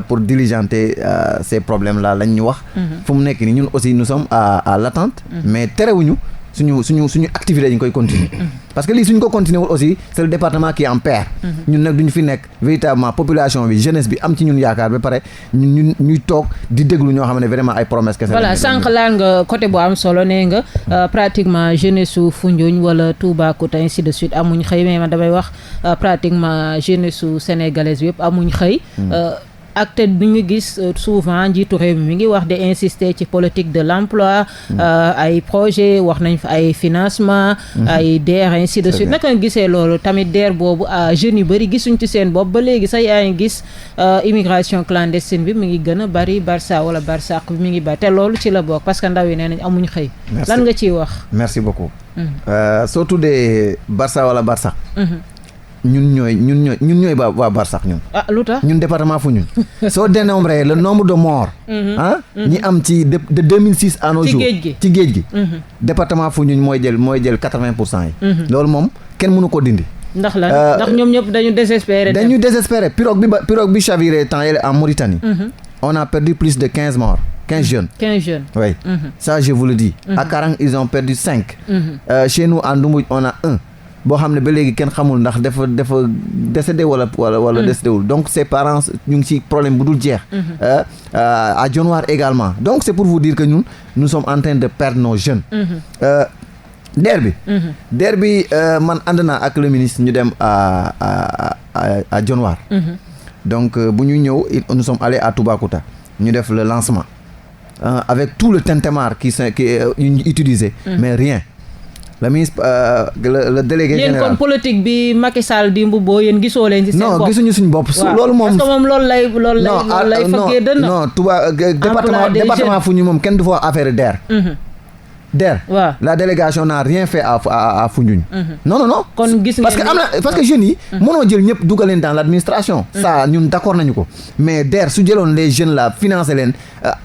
Pour diligenter ces problèmes là lañ ñu wax. fu mu nekk nii ñun aussi nous sommes à l'attente. mais terewuñu suñu activité dañ koy continuer. parce que lii suñ ko continuer wul aussi c'est le département qui est en perd. ñun nag duñu fi nekk véritablement population bi jeunesse bi am ci ñun yaakaar ba pare ñuy toog di déglu ñoo xam ne vraiment ay promesses. kese voilà sànq laal nga côté bu am solo nee nga pratiquement jeunesse su Foundiougne wala Toubacouta ainsi de suite amuñ xëy mais man damay wax pratiquement jeunesse su sénégalaise bi yëpp amuñ xëy. ak te bi nga gis souvent njiitu réew mi ngi wax de insister ci politique de l'emploi ay projet wax nañ fa ay financement ay DER ainsi de suite naka nga gisee loolu tamit DER boobu jeunes yu bëri gisuñ ci seen bopp ba léegi sax yaa ngi gis immigration clandestine bi mu ngi gën a bëri Barça wala Barsaq bi mi ngi bëri te loolu ci la bokk parce que ndaw yi nee nañ amuñ xëy. lan nga ciy wax. merci beaucoup. soo tuddee Barça wala Barsaq. ñun ñooy waa Barsaq ñun. lu tax ñun département Foundiougne. soo dénombré le nombre de morts. ñi am ci de 2006 à nos jours. ci géej gi. département Foundiougne mooy jël 80% yi. loolu moom kenn mënu ko dindi. ndax lan ndax ñoom ñëpp dañu désespéré. pirogue bi chaviré temps yële en Mauritanie. on a perdu plus de 15 morts. 15 jeunes. Oui. Ça je vous le dis. À Karang ils ont perdu 5. Chez nous à Ndoumbouj on a 1. boo xam ne ba léegi kenn xamul ndax dafa décédé wala décédé wul donc ses parents ñu ngi ci problème bu dul jeex. à Dionewar également donc c'est pour vous dire que nous sommes en train de perdre nos jeunes. DER bi man ànd naa ak le ministre ñu dem à Dionewar. donc bu ñu ñëw nous sommes allés à Toubacouta ñu def le lancement avec tout le tintamarre qui est utilisé. Mais rien. le ministre le délégué général. yéen kon politique bi Macky Sall di mbubboo yéen gisoo leen ci seen bopp. non gisuñu suñu bopp. loolu moom parce que moom loolu lay fëggee dënn. non département Foundiougne moom kenn du fa wax affaire DER. DER. waaw la délégation n'a rien fait à Foundiougne. non. kon gis parce que jeunes yi. mënoo jël ñëpp dugal leen dans l' administration. ça ñun d' accord nañu ko mais DER su jëloon les jeunes là financé leen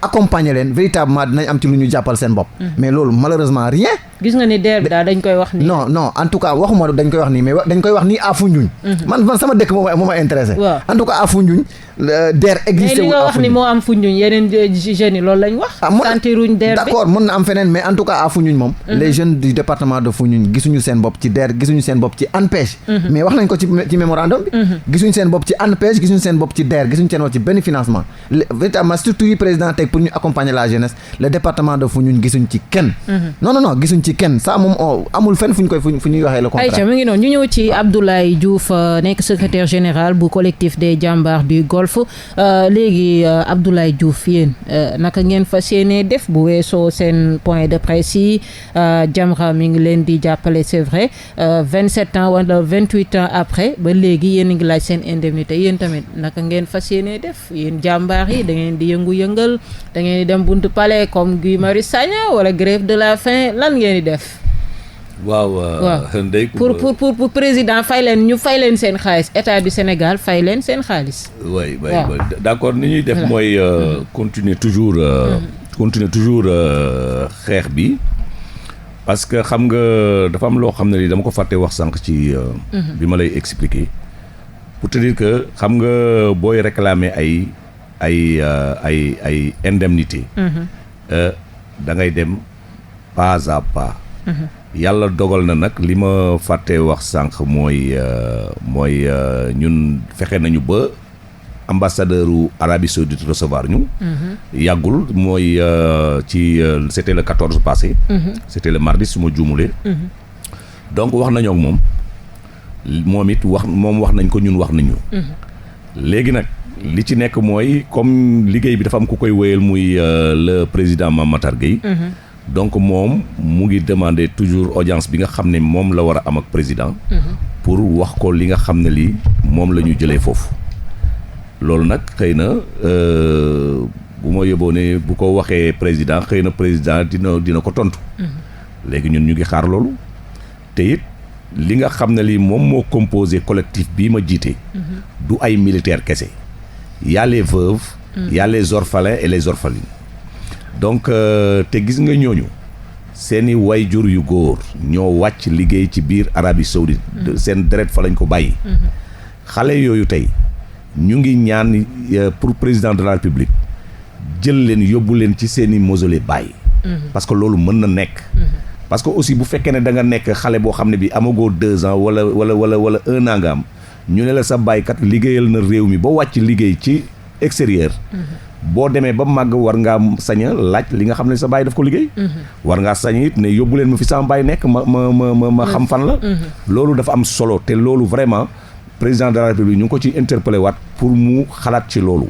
accompagner leen véritablement dinañ am ci lu ñu jàppal seen bopp. mais loolu malheureusement rien. gis nga ni DER bi daal dañ koy wax nii. non en tout cas waxuma dañ koy wax nii mais dañ koy wax nii à Foundiougne. man sama dëkk moo ma intéressé. en tout cas à Foundiougne DER existé wul. mais li nga wax ni moo am Foundiougne yeneen jeunes yi loolu lañ wax. sentiruñ DER bi d'accord mën na am feneen mais en tout cas à Foundiougne moom. les jeunes du département de Foundiougne gisuñu seen bopp ci DER gisuñu seen bopp ci ANPEJ. mais wax nañ ko ci mémorandum bi. gisuñu seen bopp ci ANPEJ gisuñu seen bopp ci DER gisuñu seen bopp ci benn financement véritablement structure yi président teg pour ñu accompagner la jeunesse le département de Foundiougne gisuñ ci kenn. non gisuñ ci kenn ça moom amul fenn fu ñuy waxee le contraire. Aïcha mi ngi noonu ñu ñëw ci Abdoulaye Diouf nekk secrétaire général bu collectif des jàmbaar du Golfe léegi Abdoulaye Diouf yéen naka ngeen fas yéenee def bu weesoo seen point de presse yi Jamra mi ngi leen di jàppale c'est vrai 27 ans wala 28 ans après ba léegi yéen a ngi laaj seen indemnité yéen tamit naka ngeen fas yéenee def yéen jàmbaar yi da ngeen di yëngu-yëngal da ngeen di dem buntu palais comme Guy Marius Sagna wala grève de la faim lan ngeen di def. waaw Ndeye pour président fay leen seen xaalis état du Sénégal fay leen seen xaalis. oui d'accord ni ñuy def mooy continuer toujours xeex bi parce que xam nga dafa am loo xam ne lii dama ko fàtte wax sànq ci bi ma lay expliquer pour te dire que xam nga booy réclamer ay indemnité da ngay dem pas à pas. yàlla dogal na nag li ma fàtte wax sànq mooy ñun fexe nañu ba ambassadeur u Arabie Saoudite recevoir ñu. yàggul mooy c'était le 14 passé. c'était le mardi su ma juumulee. donc wax nañoo ak moom it wax nañ ko ñun wax nañu. léegi nag li ci nekk mooy comme liggéey bi dafa am ku koy wéyal muy le président Mame Matar Gueye. donc moom mu ngi demander toujours audience bi nga xam ne moom la war a am ak président. pour wax ko li nga xam ne lii moom la ñu jëlee foofu. loolu nag xëy na bu ma yóbboo ne bu ko waxee président xëy na président dina ko tontu. léegi ñun ñu ngi xaar loolu. te it li nga xam ne lii moom moo composé collectif bii ma jiite. du ay militaires kese. y a les veuves. y a les orphelins et les orphelines. donc te gis nga ñooñu seeni wayjur yu góor ñoo wàcc liggéey ci biir Arabie Saoudite seen deret fa lañ ko bàyyi. xale yooyu tey ñu ngi ñaan pour président de la République jël leen yóbbu leen ci seeni mausolée bàyyi. parce que loolu mën na nekk. parce que aussi bu fekkee ne da nga nekk xale boo xam ne bi amagoo 2 ans wala 1 an nga am ñu ne la sa bàyyikat liggéeyal na réew mi ba wàcc liggéey ci extérieur. boo demee ba màgg war ngaa sañ a laaj li nga xam ne sa baay daf ko liggéey. war ngaa sañ it ne yóbbu leen ma fi sama baay nekk ma xam fan la. loolu dafa am solo te loolu vraiment président de la République ñu ngi ko ci interpellé waat pour mu xalaat ci loolu.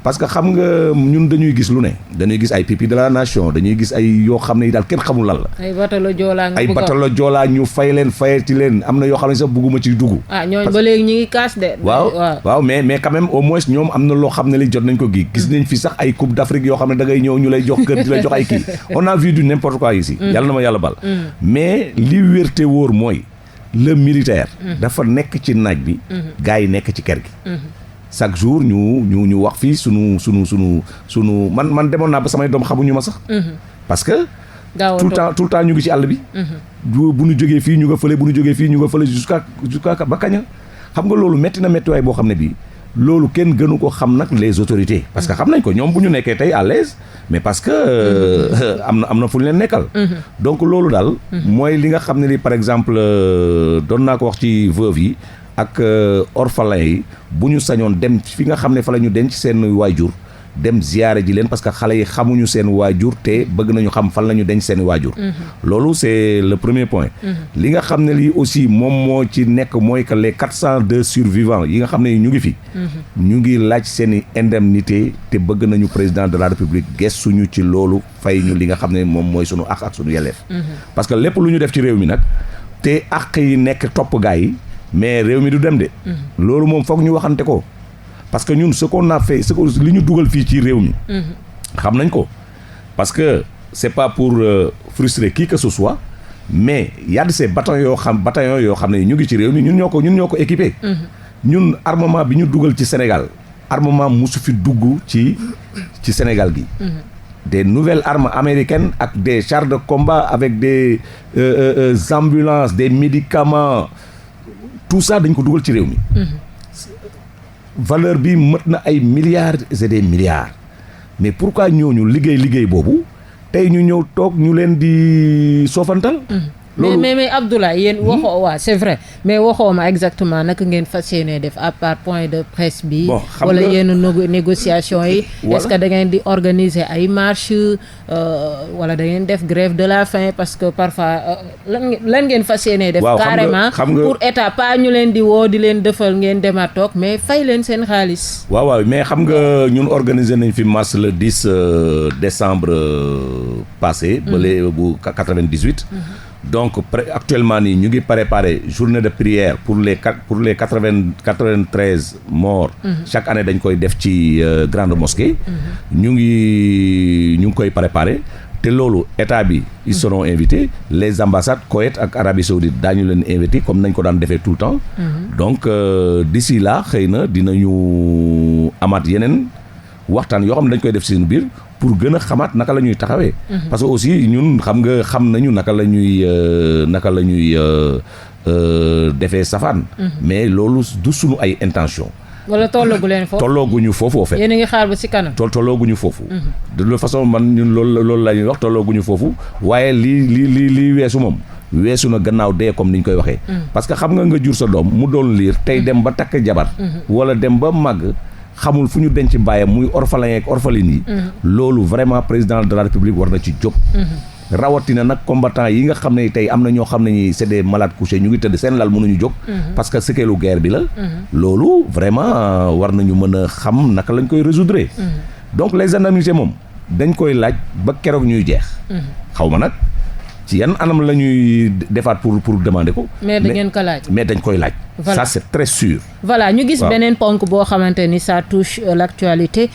parce que xam nga ñun dañuy gis lu ne. dañuy gis ay pipi de la nation dañuy gis ay yoo xam ne daal kenn xamul lan la. ay batalo joolaa ñu fay leen fayati leen am na yoo xam ne sax bugguma ci dugg. ñooñu ba léegi ñu ngi kaas de. waaw mais quand même au moins ñoom am na loo xam ne li jot nañ ko gis nañ fi sax ay coupe d'Afrique yoo xam ne da ngay ñëw ñu lay jox kër di lay jox ay kii on a vu du n'importe quoi ici. yàlla na ma yàlla bal. mais li wér te wóor mooy. le militaire. dafa nekk ci naaj bi. gars yi nekk ci kër gi. chaque jour ñu wax fii sunu man demoon naa ba samay doom xamuñu ma sax. parce que. tout le temps ñu ngi ci àll bi. bu ñu jógee fii ñu nga fële bu ñu jógee fii ñu nga fële jusqu'à ba kaña xam nga loolu métti na méttiwaay boo xam ne bii. loolu kenn gënu ko xam nag les autorités. parce que xam nañ ko ñoom bu ñu nekkee tey à l'aise mais parce que am na fu ñu leen nekkal. donc loolu daal. mooy li nga xam ne ni par exemple doon naa ko wax ci veuve yi ak orphelins yi bu ñu sañoon dem fi nga xam ne fa la ñu denc seen waajur dem ziyaare ji leen parce que xale yi xamuñu seen waajur te bëgg nañu xam fan la ñu denc seen waajur. loolu c'est le premier point. li nga xam ne lii aussi moom moo ci nekk mooy que les 402 survivants yi nga xam ne ñu ngi fi. ñu ngi laaj seen i indemnité te bëgg nañu président de la république gëstuñu ci loolu fay ñu li nga xam ne moom mooy sunu ak sunu yelleef. parce que lépp lu ñu def ci réew mi nag te ak yi nekk topp gaa yi mais réew mi du dem de. loolu moom foog ñu waxante ko. parce que ñun ce qu'on a fait li ñu dugal fii ci réew mi. xam nañ ko parce que c'est pas pour frustrer qui que ce soit mais y a de ces bataillons yoo xam ne ñu ngi ci réew mi ñun ñoo ko équipé. ñun armement bi ñu dugal ci Sénégal armement musu fi dugg ci Sénégal gi. Des nouvelles armes américaines ak des chars de combat avec des ambulances des médicaments tout ça dañ ko dugal ci réew mi. valeur bi mët na ay milliards et des milliards mais pourquoi ñooñu liggéey boobu tey ñu ñëw toog ñu leen di soofantal. loolu mais Abdoulaye yéen waxoo waa c'est vrai mais waxoo ma exactement naka ngeen fas yéene def à part point de presse bi. wala yenn négociation yi. est-ce que da ngeen di organiser ay marches wala da ngeen def grève de la faim parce que parfois lan ngeen fas yéene def. carrément pour état pas ñu leen di woo di leen defal ngeen demaat toog mais fay leen seen xaalis. waaw mais xam nga ñun organiser nañ fi marche le 10 décembre passé. ba léegi bu 98. donc actuellement nii ñu ngi préparé journée de prière pour les 93 morts. chaque année dañ koy def ci grande mosquée. ñu ngi koy préparé te loolu état bi ils seront invités les ambassades Koweït ak Arabie Saoudite daañu leen invité comme nañ ko daan defee tout le temps. donc d'ici là xëy na dinañu amaat yeneen waxtaan yoo xam ne dañ koy def seen biir. pour gën a xamaat naka la ñuy taxawee. parce que aussi ñun xam nañu naka la ñuy defee safaan. mais loolu du sunu ay intention. wala tolloogu leen foofu tollooguñu foofu au fait. yéen a ngi xaar ba ci kanam. tollooguñu foofu. de toute façon man ñun loolu la ñuy wax tollooguñu foofu waaye lii weesu moom. weesu na gannaaw dee comme ni ñu koy waxee. parce que xam nga jur sa doom mu doon liir tey dem ba takk jabar. wala dem ba màgg. xamul fu ñu denc bàyyam muy orphelin ak orpheline yi. loolu vraiment président de la république war na ci jóg. rawatina nag combattant yi nga xam ne tey am na ñoo xam ne ñi c'est des malades couchés ñu ngi tëdd seen lal mënuñu jóg. parce que séquelu guerre bi la. loolu vraiment war nañu mën a xam naka lañ koy résoudre. donc les indemnités moom dañ koy laaj ba keroog ñuy jeex. xaw ma nag ci yan anam la ñuy defaat pour demander ko. mais da ngeen ko laaj. mais dañ koy laaj. Voilà. Ça c'est très sûr. voilà ñu gis beneen ponk boo xamante ni ça touche l'actualité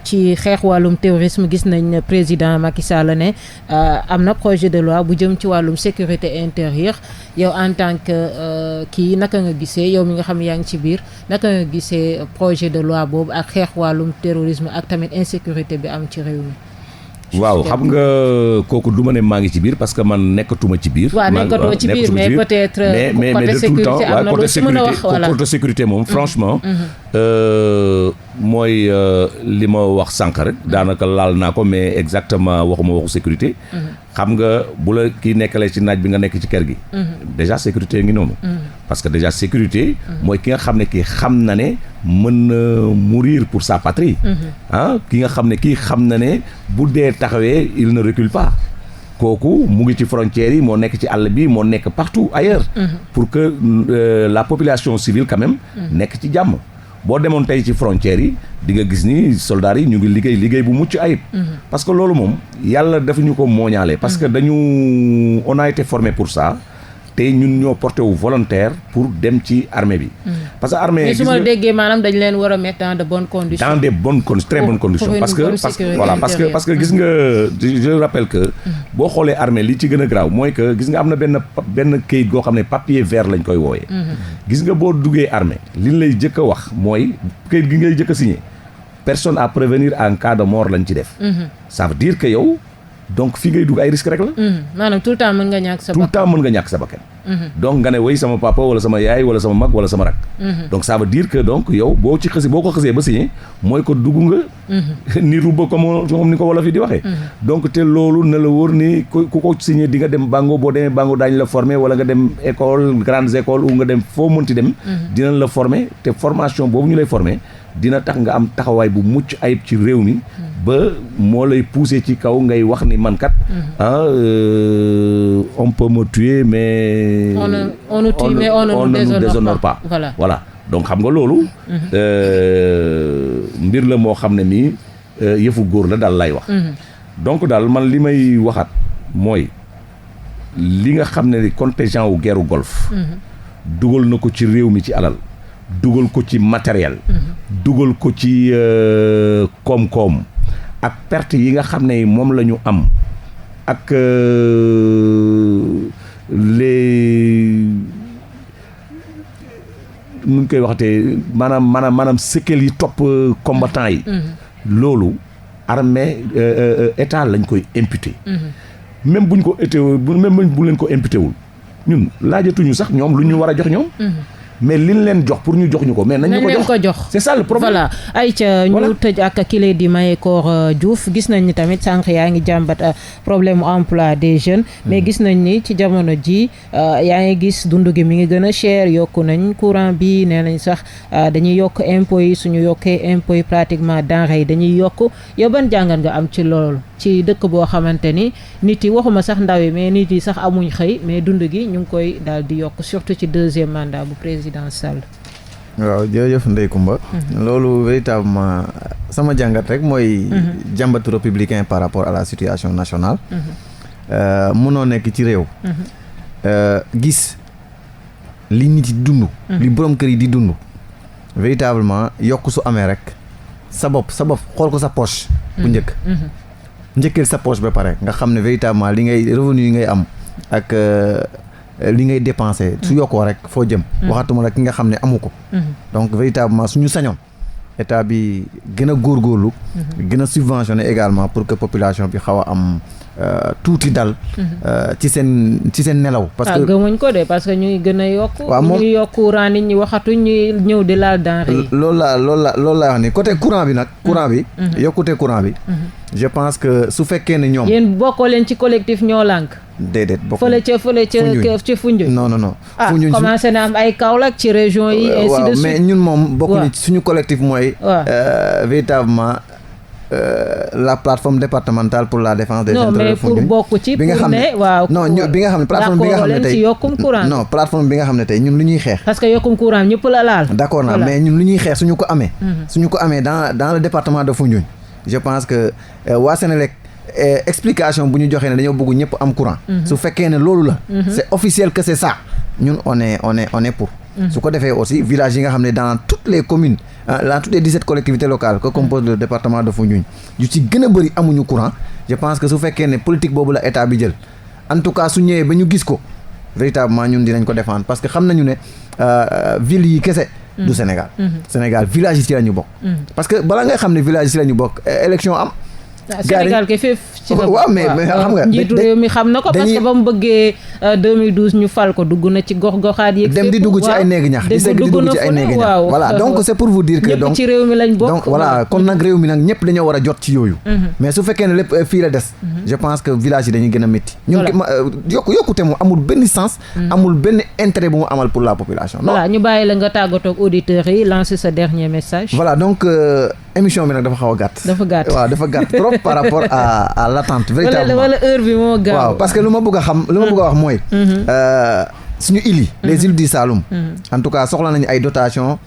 ci xeex wàllum terrorisme gis nañ président Macky Sall ne am na projet de loi bu jëm ci wàllum sécurité intérieure yow en tant que kii naka nga gisee yow mi nga xam ne yaa ngi ci biir naka nga gisee projet de loi boobu ak xeex wàllum terrorisme ak tamit insécurité bi am ci réew mi. waaw xam nga kooku du ma ne maa ngi ci biir parce que man nekkatuma ci biir. waaw nekkatoo ci biir mais peut-être. mais côté sécurité am na lu ci mën a wax voilà côté sécurité moom franchement. mooy li ma wax sànq rek. daanaka laal naa ko mais exactement waxuma waxu sécurité. xam nga bu la kii nekkalee ci naaj bi nga nekk ci kër gi. déjà sécurité ngi noonu. parce que déjà sécurité. mooy ki nga xam ne kii xam na ne mën na mourir pour sa patrie. ki nga xam ne kii xam na ne bu dee taxawee il ne recule pas. kooku mu ngi ci frontières yi moo nekk ci àll bi moo nekk partout ailleurs. pour que la population civile quand même. nekk ci jàmm. boo demoon tey ci frontières yi di nga gis ni soldats yi ñu ngi liggéey bu mucc ayib. parce que loolu moom yàlla dafa ñu ko mooñaale. parce que on a été formé pour ça. te ñun ñoo porté wu volontaire pour dem ci armée bi. parce que armée mais su ma déggee maanaam dañ leen war a mettre dans de bonnes conditions. dans des bonnes conditions très bonnes conditions. parce que gis nga je rappelle que. boo xoolee armée li ci gën a graaw mooy que gis nga am na benn kayit goo xam ne papier vert lañ koy woowee. gis nga boo duggee armée li ñu lay jëkk a wax mooy kayit gi ngay jëkk a signé personne à prévenir en cas de mort lañ ci def. ça veut dire que yow. donc fii ngay dugg ay risque rek la. maanaam tout le temps mën nga ñàkk sa bakkan. tout le temps mën nga ñàkk sa bakkan. donc nga ne way sama papa wala sama yaay wala sama mag wala sama rak. donc ça veut dire que donc yow boo ko xasee ba signé mooy ko dugg nga. ni ruba comme ni ko wolof yi di waxee. donc te loolu na la wóor ni ku ko signé di nga dem bango boo demee bango daañu la former wala nga dem école grandes écoles ou nga dem foo mënti dem. dinañ la former te formation boobu ñu lay former dina tax nga am taxawaay bu mucc ayib ci réew mi ba moo lay pousser ci kaw ngay wax ni man kat on peut me tuer mais on nous tue mais on ne nous déshonore pas. Voilà donc xam nga loolu mbir la moo xam ne nii yëfu góor la daal lay wax donc daal man li may waxaat mooy li nga xam ne contingent wu guerru Golfe dugal na ko ci réew mi ci alal dugal ko ci matériel dugal ko ci koom-koom ak perte yi nga xam ne moom la ñu am ak les nu ñu koy waxatee maanaam séquelles yi topp combattants yi loolu armée état lañ koy imputé même buñ ko même bu leen ko imputé wul ñun laajatuñu sax ñoom lu ñu war a jox ñoom mais liñ leen jox pour ñu jox ñu ko mais nañ ñu ko jox c'est ça le problème. Voilà ayca ñu tëj ak kile di Mayekor Diouf gis nañ ni tamit sànq yaa ngi jàmbat problème emploi des jeunes mais gis nañ ni ci jamono ji yaa ngi gis dund gi mi ngi gën a cher yokku nañ courant bi nee nañ sax dañuy yokk impôts yi suñu yokkee impôts yi pratiquement denrées yi dañuy yokk yow ban jàngat nga am ci loolu ci dëkk boo xamante ni nit yi waxuma sax ndaw yi mais nit yi sax amuñ xëy mais dund gi ñu ngi koy daal di yokk surtout ci deuxième mandat bu président Sall. waaw jërëjëf Ndeye Comba loolu véritablement sama jàngat rek mooy jàmbatu républicain par rapport à la situation nationale mënoo nekk ci réew gis li nit yi dund li borom kër yi di dund véritablement yokk su amee rek sa bopp xool ko sa poche bu njëkkeel sa poche ba pare nga xam ne véritablement li ngay revenu yi ngay am ak li ngay dépensé su yokkoo rek foo jëm waxatuma la ki nga xam ne amu ko donc véritablement suñu sañoon état bi gën a góorgóorlu gën a subventionné également pour que population bi xaw a am tuuti dal ci seen nelaw parce que gëmuñ ko de parce que ñuy gën a yokk ñuy yokk courant nit ñi waxatuñ ñuy ñëw di laal denrée yi loolu laa wax ni côté courant bi nag courant bi yokkute courant bi je pense que su fekkee ne ñoom yéen bokkoo leen ci collectif ñoo lànk déedéet bokk fële ca Foundiougne non Foundiougne commencé na am ay Kaolack ci région yi ainsi de suite mais ñun moom bokkuñu ci suñu collectif mooy véritablement la plateforme départementale pour la défense des intérêts de Foundiougne pour bokk ci bi nga xam ne waaw non bi nga xam ne plateforme bi nga xam ne tey yokkum courant non plateforme bi nga xam ne tey ñun lu ñuy xeex parce que yokkum courant ñëpp la laal d'accord na mais ñun lu ñuy xeex suñu ko amee dans le département de Foundiougne je pense que waa Sénélec explication bu ñu joxee ne dañoo bëgg ñëpp am courant su fekkee ne loolu la c'est officiel que c'est ça ñun on est pour su ko defee aussi village yi nga xam ne dans toutes les communes dans toutes les 17 collectivités locales que compose le département de Foundiougne yu ci gën a bëri amuñu courant je pense que su fekkee ne politique boobu la état bi jël en tout cas su ñëwee ba ñu gis ko véritablement ñun dinañ ko défendre parce que xam nañu ne ville yi kese du Sénégal village yi ci la ñu bokk parce que balaa ngay xam ne village yi ci la ñu bokk élection am Sénégal ke fépp ci la waaw mais xam nga njiitu réew mi xam na ko parce que ba mu bëggee 2012 ñu fal ko dugg na ci gox-goxaat yi dem di dugg ci ay néegi ñax di dugg ci ay néegi ñax voilà donc c'est pour vous dire que donc ci réew mi lañ bokk donc voilà kon nag réew mi nag ñëpp dañoo war a jot ci yooyu mais su fekkee ne lépp fii la des je pense que village yi dañuy gën a métti ñun yokkute mu amul benn sens amul benn intérêt bu mu amal pour la population voilà ñu bàyyi la nga tàggatoo ak auditeurs yi lancer sa dernier message voilà donc émission bi nag dafa xaw a gàtt waaw dafa gàtt trop par rapport à l'attente véritablement wala heure bi moo gaaw waaw parce que lu ma bëgg a wax mooy suñu îles yi les îles du Saloum en tout cas soxla nañu ay dotation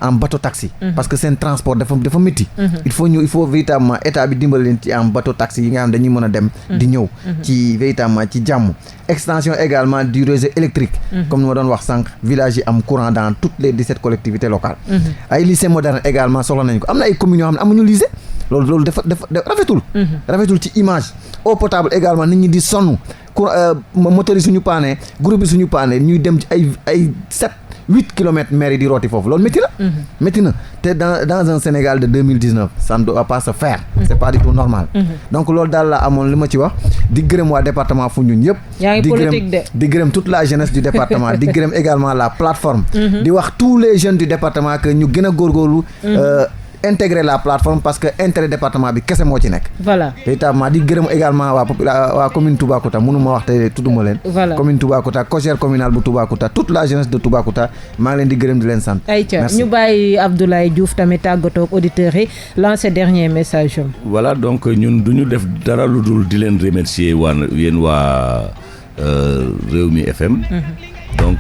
en bateau taxi parce que seen transport dafa métti il faut véritablement état bi dimbali leen ci en bateau taxi yi nga xam dañuy mën a dem di ñëw ci véritablement ci jàmm extension également du réseau électrique comme ni ma doon wax sànq village yi am courant dans toutes les 17 collectivités locales ay lycée moderne également soxla nañu ko am na ay communes yoo xam ne amuñu lycée loolu dafa rafetul ci image eau potable également nit ñi di sonn moteur yi suñu paane groupe yi suñu paane ñuy dem ci ay 7-8 kilomètres maire yi di rooti foofu loolu métti na te dans un Sénégal de 2019 ça ne doit pas se faire c'est pas du tout normal donc loolu daal la amoon li ma ci wax di gërëm waa département Foundiougne yëpp di gërëm toute la jeunesse du département di gërëm également la plateforme di wax tous les jeunes du département que ñu gën a góorgóorlu intégrer la plateforme parce que intérêt département bi kese moo ci nekk. voilà véritablement di gërëm également waa commune Toubacouta mënuma wax te tudduma leen. voilà commune Toubacouta cogère communal bu Toubacouta toute la jeunesse de Toubacouta maa ngi leen di gërëm di leen sant. ayca ñu bàyyi Abdoulaye Diouf tamit tàggatoo ak auditeurs yi lancer dernier message am. voilà donc ñun du ñu def dara lu dul di leen remercier yéen waa Rewmi FM. donc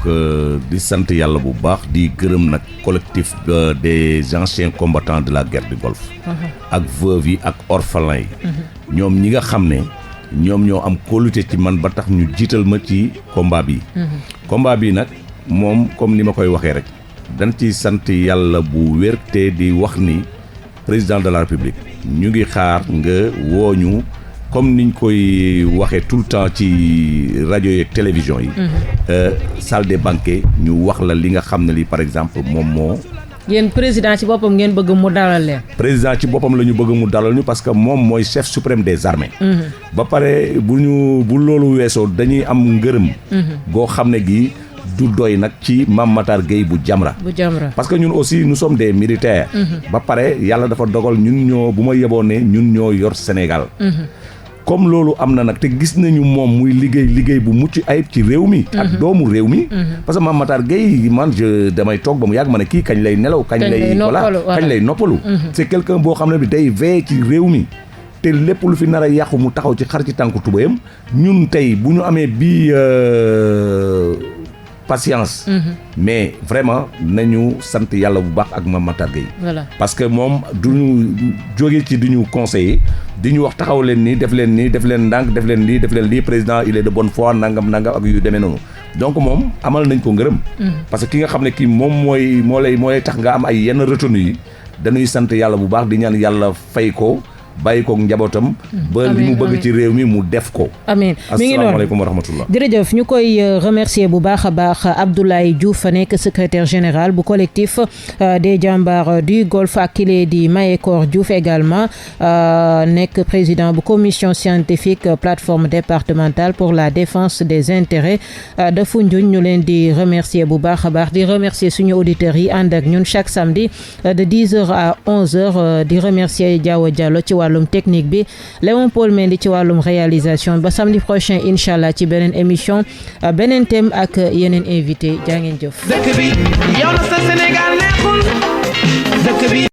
di sant yàlla bu baax di gërëm nag collectif des anciens combattants de la guerre du Golfe. ak veuves yi ak orphelins yi. ñoom ñi nga xam ne ñoom ñoo am kóolute ci man ba tax ñu jiital ma ci combat bi. combat bi nag moom comme ni ma koy waxee rek dañ ci sant yàlla bu wér te di wax ni président de la République ñu ngi xaar nga wooñu comme niñ koy waxee tout le temps ci rajo yeeg télévision yi. salle des banquets ñu wax la li nga xam ne li par exemple moom moo. yéen président ci boppam ngeen bëgg mu dalal leen. président ci boppam la ñu bëgg mu dalal ñu parce que moom mooy chef suprême des armées. ba pare bu loolu weesoo dañuy am ngërëm. goo xam ne gi du doy nag ci Mame Matar Gueye bu Jamra. parce que ñun aussi nous sommes des militaires. ba pare yàlla dafa dogal ñun ñoo bu ma yeboon ne ñun ñoo yor Sénégal. comme loolu am na nag te gis nañu moom muy liggéey bu mucc ayib ci réew mi. ak doomu réew mi. parce que Mame Matar Gueye man damay toog ba mu yàgg ma ne kii kañ lay nelaw. kañ lay noppalu. c'est quelqu'un boo xam ne bi day veiller ci réew mi. te lépp lu fi nar a yàqu mu taxaw ci xar ci tànku tubayam ñun tey bu ñu amee bii patience. mais vraiment nañu sant yàlla bu baax ak Mame Matar Gueye. parce que moom du ñu jóge ci di ñu conseiller di ñu wax taxaw leen nii def leen nii def leen ndànk def leen lii def leen lii président il est de bonne foi nangam ak yu demee noonu donc moom amal nañ ko ngërëm. parce que ki nga xam ne kii moom moo lay tax nga am ay yenn retenue yi dañuy sant yàlla bu baax di ñaan yàlla fay ko. bàyyi koog njabootam. ba li mu bëgg ci réew mi mu def ko. amiin mi ngi noonu asalaamaaleykum wa rahmatullah. jërëjëf ñu koy remercier bu baax a baax Abdoulaye Diouf nekk secrétaire général bu collectif des jàmbaar du Golfe ak kile di Mayekor Diouf également nekk président bu commission scientifique plateforme départementale pour la défense des intérêts de Foundiougne ñu leen di remercier bu baax a baax di remercier suñu auditeurs yi ànd ak ñun chaque samedi de 10h à 11h di remercier Diawo Diallo ci wàllum technique bi Léon Paul Mendy ci wàllum réalisation ba samedi prochain incha allah ci beneen émission beneen thème ak yeneen invité jaa ngeen jëf. dëkk bi yow la sa Sénégal neexul dëkk bi